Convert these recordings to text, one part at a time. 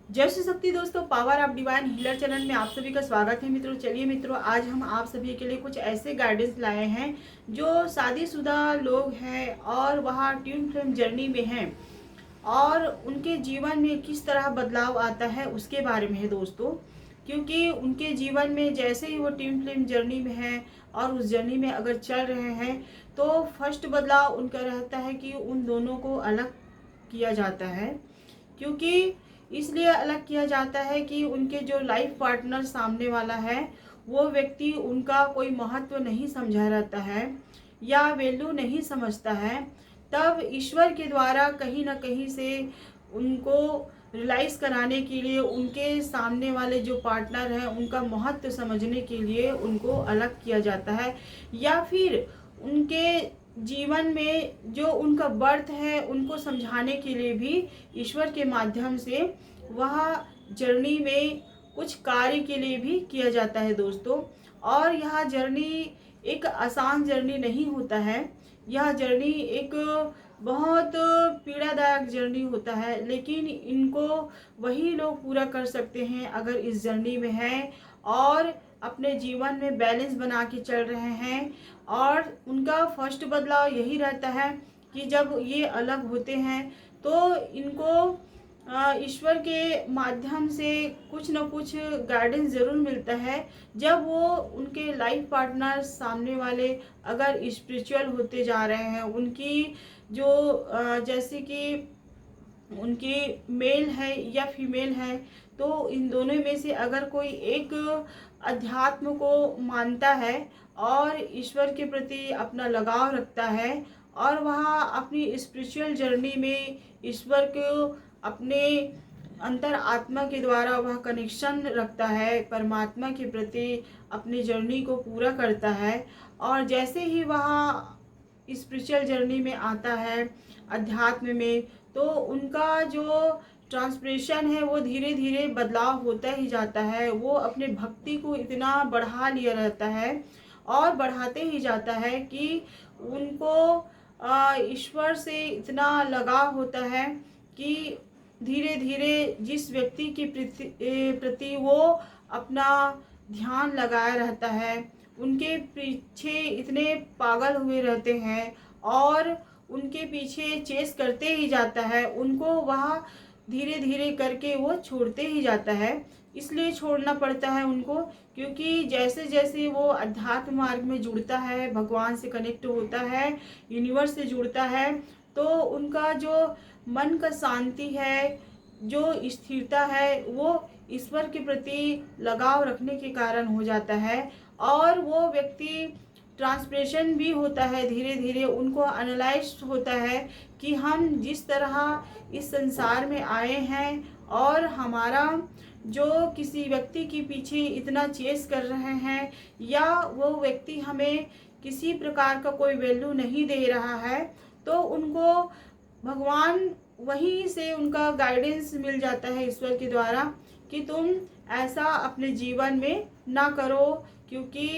जय श्री शक्ति दोस्तों, power of divine healer channel में आप सभी का स्वागत है मित्रों। चलिए मित्रों, आज हम आप सभी के लिए कुछ ऐसे गाइडेंस लाए हैं जो शादीशुदा लोग हैं और वह ट्विन फ्लेम जर्नी में हैं और उनके जीवन में किस तरह बदलाव आता है उसके बारे में है दोस्तों। क्योंकि उनके जीवन में जैसे ही वो ट्विन फ्लेम जर्नी में है और उस जर्नी में अगर चल रहे हैं तो फर्स्ट बदलाव उनका रहता है कि उन दोनों को अलग किया जाता है। क्योंकि इसलिए अलग किया जाता है कि उनके जो लाइफ पार्टनर सामने वाला है वो व्यक्ति उनका कोई महत्व नहीं समझा रहता है या वैल्यू नहीं समझता है। तब ईश्वर के द्वारा कहीं ना कहीं से उनको रियलाइज़ कराने के लिए उनके सामने वाले जो पार्टनर हैं उनका महत्व समझने के लिए उनको अलग किया जाता है, या फिर उनके जीवन में जो उनका बर्थ है उनको समझाने के लिए भी ईश्वर के माध्यम से वह जर्नी में कुछ कार्य के लिए भी किया जाता है दोस्तों। और यह जर्नी एक आसान जर्नी नहीं होता है, यह जर्नी एक बहुत पीड़ादायक जर्नी होता है, लेकिन इनको वही लोग पूरा कर सकते हैं अगर इस जर्नी में हैं और अपने जीवन में बैलेंस बना के चल रहे हैं। और उनका फर्स्ट बदलाव यही रहता है कि जब ये अलग होते हैं तो इनको ईश्वर के माध्यम से कुछ न कुछ गाइडेंस ज़रूर मिलता है। जब वो उनके लाइफ पार्टनर सामने वाले अगर स्पिरिचुअल होते जा रहे हैं, उनकी जो जैसे कि उनकी मेल है या फीमेल है, तो इन दोनों में से अगर कोई एक अध्यात्म को मानता है और ईश्वर के प्रति अपना लगाव रखता है और वह अपनी स्पिरिचुअल जर्नी में ईश्वर को अपने अंतर आत्मा के द्वारा वह कनेक्शन रखता है, परमात्मा के प्रति अपनी जर्नी को पूरा करता है। और जैसे ही वह स्पिरिचुअल जर्नी में आता है, अध्यात्म में, तो उनका जो ट्रांसफॉर्मेशन है वो धीरे धीरे बदलाव होता ही जाता है। वो अपने भक्ति को इतना बढ़ा लिया रहता है और बढ़ाते ही जाता है कि उनको ईश्वर से इतना लगाव होता है कि धीरे धीरे जिस व्यक्ति के प्रति वो अपना ध्यान लगाया रहता है उनके पीछे इतने पागल हुए रहते हैं और उनके पीछे चेस करते ही जाता है, उनको वह धीरे धीरे करके वो छोड़ते ही जाता है। इसलिए छोड़ना पड़ता है उनको, क्योंकि जैसे जैसे वो अध्यात्म मार्ग में जुड़ता है, भगवान से कनेक्ट होता है, यूनिवर्स से जुड़ता है, तो उनका जो मन का शांति है, जो स्थिरता है, वो ईश्वर के प्रति लगाव रखने के कारण हो जाता है। और वो व्यक्ति ट्रांसप्रेशन भी होता है, धीरे धीरे उनको एनालाइज होता है कि हम जिस तरह इस संसार में आए हैं और हमारा जो किसी व्यक्ति के पीछे इतना चेस कर रहे हैं या वो व्यक्ति हमें किसी प्रकार का कोई वैल्यू नहीं दे रहा है, तो उनको भगवान वहीं से उनका गाइडेंस मिल जाता है ईश्वर के द्वारा कि तुम ऐसा अपने जीवन में ना करो। क्योंकि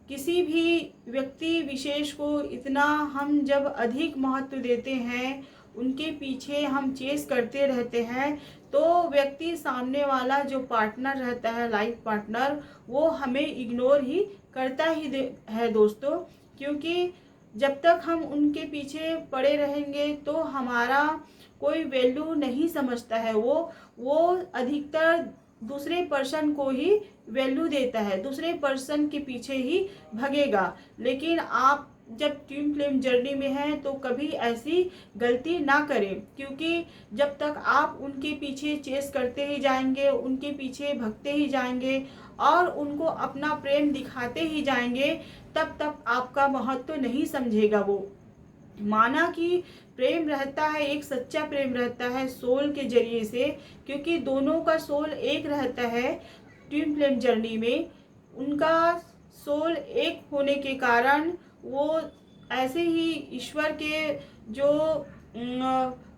किसी भी व्यक्ति विशेष को इतना हम जब अधिक महत्व देते हैं, उनके पीछे हम चेस करते रहते हैं, तो व्यक्ति सामने वाला जो पार्टनर रहता है, लाइफ पार्टनर, वो हमें इग्नोर ही करता ही है दोस्तों। क्योंकि जब तक हम उनके पीछे पड़े रहेंगे तो हमारा कोई वैल्यू नहीं समझता है। वो अधिकतर दूसरे पर्सन को ही वैल्यू देता है, दूसरे पर्सन के पीछे ही भगेगा। लेकिन आप जब ट्विन फ्लेम जर्नी में हैं तो कभी ऐसी गलती ना करें, क्योंकि जब तक आप उनके पीछे चेस करते ही जाएंगे, उनके पीछे भगते ही जाएंगे और उनको अपना प्रेम दिखाते ही जाएंगे, तब तक आपका महत्व नहीं समझेगा वो। माना कि प्रेम रहता है, एक सच्चा प्रेम रहता है सोल के जरिए से, क्योंकि दोनों का सोल एक रहता है। ट्विन फ्लेम जर्नी में उनका सोल एक होने के कारण वो ऐसे ही ईश्वर के जो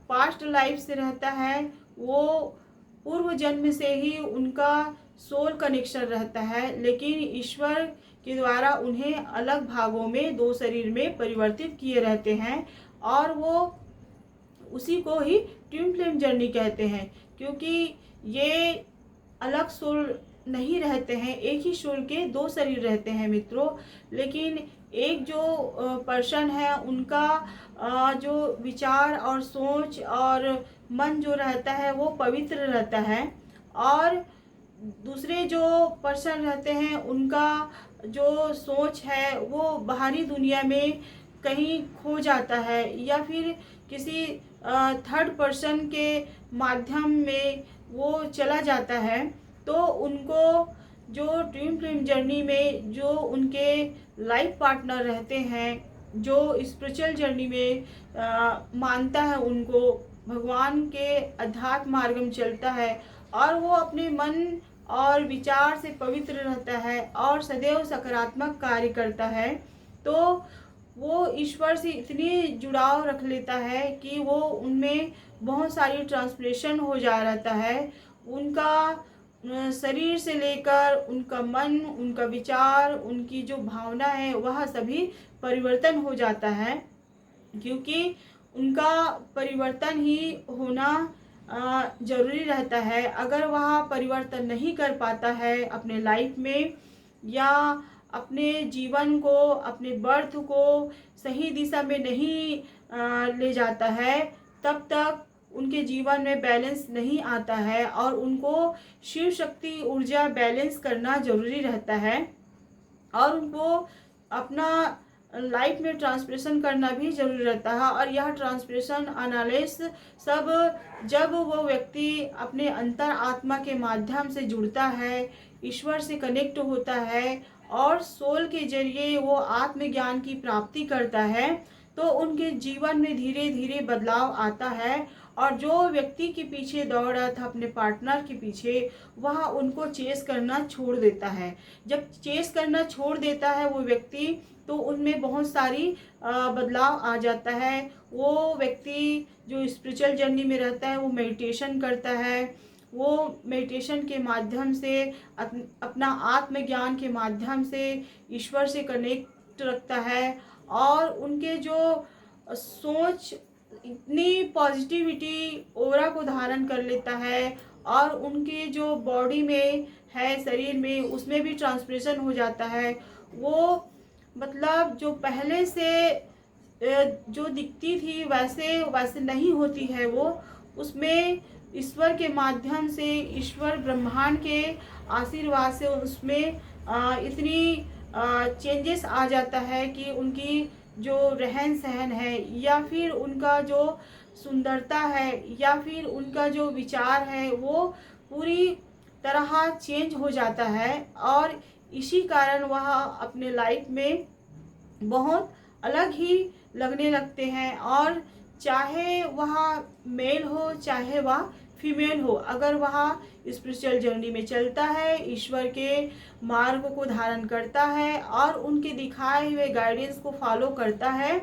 पास्ट लाइफ से रहता है, वो पूर्व जन्म से ही उनका सोल कनेक्शन रहता है। लेकिन ईश्वर के द्वारा उन्हें अलग भागों में, दो शरीर में परिवर्तित किए रहते हैं और वो उसी को ही ट्विन फ्लेम जर्नी कहते हैं। क्योंकि ये अलग सोल नहीं रहते हैं, एक ही सोल के दो शरीर रहते हैं मित्रों। लेकिन एक जो पर्सन है उनका जो विचार और सोच और मन जो रहता है वो पवित्र रहता है, और दूसरे जो पर्सन रहते हैं उनका जो सोच है वो बाहरी दुनिया में कहीं खो जाता है, या फिर किसी थर्ड पर्सन के माध्यम में वो चला जाता है। तो उनको जो ट्विन फ्लेम जर्नी में जो उनके लाइफ पार्टनर रहते हैं, जो स्पिरिचुअल जर्नी में मानता है, उनको भगवान के अध्यात्म मार्ग में चलता है और वो अपने मन और विचार से पवित्र रहता है और सदैव सकारात्मक कार्य करता है, तो वो ईश्वर से इतनी जुड़ाव रख लेता है कि वो उनमें बहुत सारी ट्रांसफॉर्मेशन हो जा रहता है। उनका शरीर से लेकर उनका मन, उनका विचार, उनकी जो भावना है वह सभी परिवर्तन हो जाता है, क्योंकि उनका परिवर्तन ही होना ज़रूरी रहता है। अगर वह परिवर्तन नहीं कर पाता है अपने लाइफ में, या अपने जीवन को, अपने बर्थ को सही दिशा में नहीं ले जाता है, तब तक उनके जीवन में बैलेंस नहीं आता है, और उनको शिव शक्ति ऊर्जा बैलेंस करना ज़रूरी रहता है, और उनको अपना लाइफ में ट्रांसप्रेशन करना भी जरूरी रहता है। और यह ट्रांसप्रेशन एनालिस सब जब वो व्यक्ति अपने अंतर आत्मा के माध्यम से जुड़ता है, ईश्वर से कनेक्ट होता है और सोल के जरिए वो आत्मज्ञान की प्राप्ति करता है, तो उनके जीवन में धीरे धीरे बदलाव आता है। और जो व्यक्ति के पीछे दौड़ रहा था अपने पार्टनर के पीछे, वह उनको चेस करना छोड़ देता है। जब चेस करना छोड़ देता है वो व्यक्ति, तो उनमें बहुत सारी बदलाव आ जाता है। वो व्यक्ति जो स्पिरिचुअल जर्नी में रहता है वो मेडिटेशन करता है, वो मेडिटेशन के माध्यम से अपना आत्मज्ञान के माध्यम से ईश्वर से कनेक्ट रखता है, और उनके जो सोच इतनी पॉजिटिविटी ओरा को धारण कर लेता है, और उनके जो बॉडी में है, शरीर में, उसमें भी ट्रांसफॉर्मेशन हो जाता है। वो मतलब जो पहले से जो दिखती थी वैसे वैसे नहीं होती है, वो उसमें ईश्वर के माध्यम से, ईश्वर ब्रह्मांड के आशीर्वाद से उसमें इतनी चेंजेस आ जाता है कि उनकी जो रहन सहन है, या फिर उनका जो सुंदरता है, या फिर उनका जो विचार है, वो पूरी तरह चेंज हो जाता है। और इसी कारण वह अपने लाइफ में बहुत अलग ही लगने लगते हैं, और चाहे वह मेल हो चाहे वह फीमेल हो, अगर वह स्पिरिचुअल जर्नी में चलता है, ईश्वर के मार्ग को धारण करता है और उनके दिखाए हुए गाइडेंस को फॉलो करता है,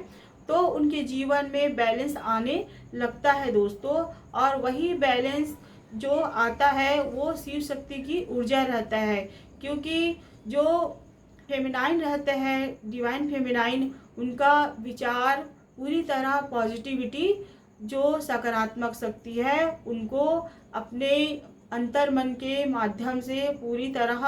तो उनके जीवन में बैलेंस आने लगता है दोस्तों। और वही बैलेंस जो आता है वो शिव शक्ति की ऊर्जा रहता है, क्योंकि जो फेमिनाइन रहते हैं, डिवाइन फेमिनाइन, उनका विचार पूरी तरह पॉजिटिविटी, जो सकारात्मक शक्ति है, उनको अपने अंतर मन के माध्यम से पूरी तरह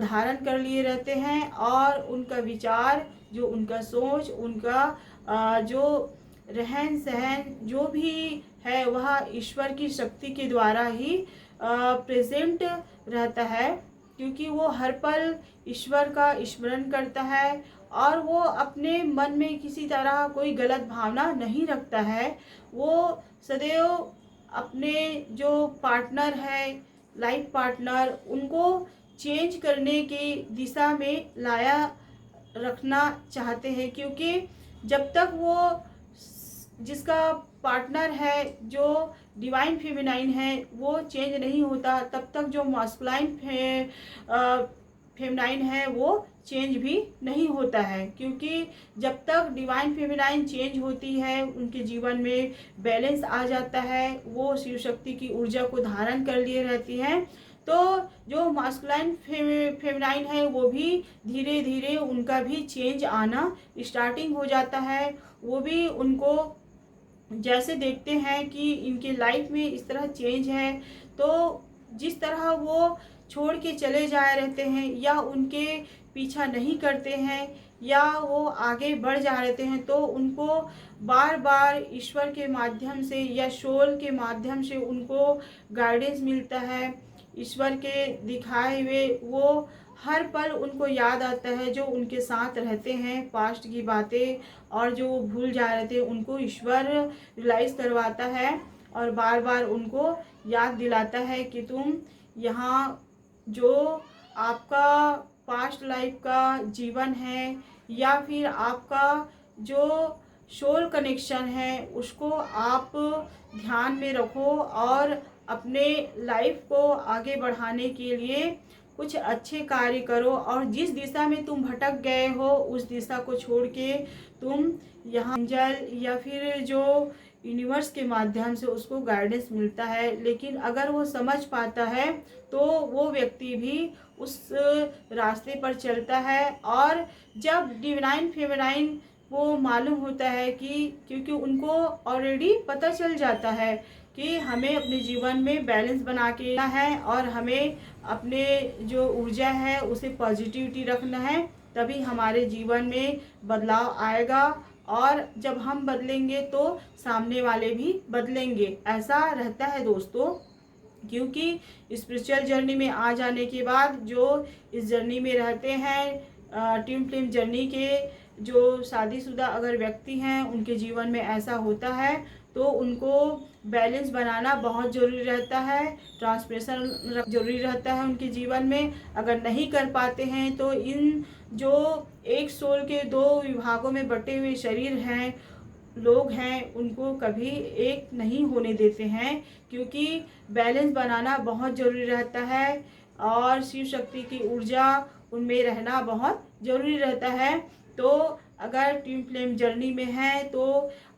धारण कर लिए रहते हैं, और उनका विचार, जो उनका सोच, उनका जो रहन सहन जो भी है, वह ईश्वर की शक्ति के द्वारा ही प्रेजेंट रहता है, क्योंकि वो हर पल ईश्वर का स्मरण करता है, और वो अपने मन में किसी तरह कोई गलत भावना नहीं रखता है। वो सदैव अपने जो पार्टनर है, लाइफ पार्टनर, उनको चेंज करने की दिशा में लाया रखना चाहते हैं, क्योंकि जब तक वो जिसका पार्टनर है जो डिवाइन फेमिनाइन है वो चेंज नहीं होता, तब तक जो मास्कुलाइन फेमिनाइन है वो चेंज भी नहीं होता है। क्योंकि जब तक डिवाइन फेमिनाइन चेंज होती है, उनके जीवन में बैलेंस आ जाता है, वो शिव शक्ति की ऊर्जा को धारण कर लिए रहती हैं, तो जो मास्कुलाइन फेमिनाइन है वो भी धीरे धीरे उनका भी चेंज आना स्टार्टिंग हो जाता है। वो भी उनको जैसे देखते हैं कि इनके लाइफ में इस तरह चेंज है, तो जिस तरह वो छोड़ के चले जा रहते हैं या उनके पीछा नहीं करते हैं या वो आगे बढ़ जा रहते हैं, तो उनको बार बार ईश्वर के माध्यम से या सोल के माध्यम से उनको गाइडेंस मिलता है। ईश्वर के दिखाए हुए वो हर पल उनको याद आता है, जो उनके साथ रहते हैं पास्ट की बातें, और जो वो भूल जा रहे थे उनको ईश्वर रियलाइज़ करवाता है और बार बार उनको याद दिलाता है कि तुम यहाँ जो आपका पास्ट लाइफ का जीवन है या फिर आपका जो सोल कनेक्शन है उसको आप ध्यान में रखो और अपने लाइफ को आगे बढ़ाने के लिए कुछ अच्छे कार्य करो, और जिस दिशा में तुम भटक गए हो उस दिशा को छोड़ के तुम यहाँ एंजल या फिर जो यूनिवर्स के माध्यम से उसको गाइडेंस मिलता है। लेकिन अगर वो समझ पाता है तो वो व्यक्ति भी उस रास्ते पर चलता है, और जब डिवाइन फेमिनाइन वो मालूम होता है कि क्योंकि उनको ऑलरेडी पता चल जाता है कि हमें अपने जीवन में बैलेंस बना के रखना है और हमें अपने जो ऊर्जा है उसे पॉजिटिविटी रखना है, तभी हमारे जीवन में बदलाव आएगा। और जब हम बदलेंगे तो सामने वाले भी बदलेंगे, ऐसा रहता है दोस्तों। क्योंकि स्पिरिचुअल जर्नी में आ जाने के बाद जो इस जर्नी में रहते हैं ट्विन फ्लेम जर्नी के जो शादीशुदा अगर व्यक्ति हैं उनके जीवन में ऐसा होता है, तो उनको बैलेंस बनाना बहुत ज़रूरी रहता है, ट्रांसफॉर्मेशन ज़रूरी रहता है उनके जीवन में। अगर नहीं कर पाते हैं तो इन जो एक सोल के दो विभागों में बटे हुए शरीर हैं लोग हैं उनको कभी एक नहीं होने देते हैं, क्योंकि बैलेंस बनाना बहुत ज़रूरी रहता है और शिव शक्ति की ऊर्जा उनमें रहना बहुत ज़रूरी रहता है। तो अगर ट्विन फ्लेम जर्नी में है तो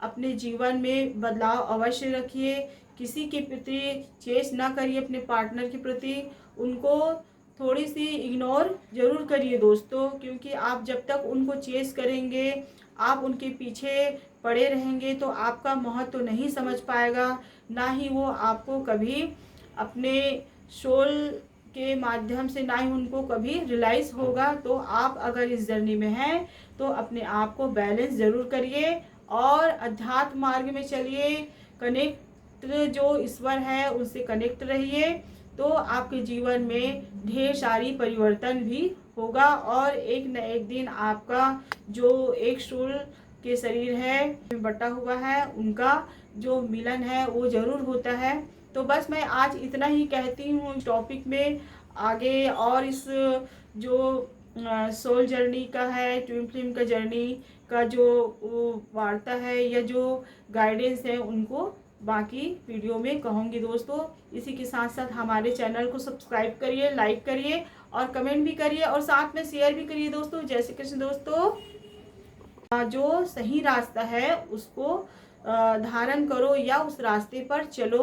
अपने जीवन में बदलाव अवश्य रखिए, किसी के प्रति चेस ना करिए, अपने पार्टनर के प्रति उनको थोड़ी सी इग्नोर ज़रूर करिए दोस्तों, क्योंकि आप जब तक उनको चेस करेंगे, आप उनके पीछे पड़े रहेंगे तो आपका महत्व तो नहीं समझ पाएगा, ना ही वो आपको कभी अपने सोल के माध्यम से ना ही उनको कभी रियलाइज़ होगा। तो आप अगर इस जर्नी में हैं तो अपने आप को बैलेंस ज़रूर करिए और अध्यात्म मार्ग में चलिए, कनेक्ट जो ईश्वर है उनसे कनेक्ट रहिए, तो आपके जीवन में ढेर सारी परिवर्तन भी होगा और एक न एक दिन आपका जो एक सोल के शरीर है बटा हुआ है उनका जो मिलन है वो ज़रूर होता है। तो बस मैं आज इतना ही कहती हूँ इस टॉपिक में। आगे और इस जो सोल जर्नी का है, ट्विन फ्लेम का जर्नी का जो वार्ता है या जो गाइडेंस है उनको बाकी वीडियो में कहूँगी दोस्तों। इसी के साथ साथ हमारे चैनल को सब्सक्राइब करिए, लाइक करिए और कमेंट भी करिए और साथ में शेयर भी करिए दोस्तों। जय श्री कृष्ण दोस्तों। जो सही रास्ता है उसको धारण करो या उस रास्ते पर चलो।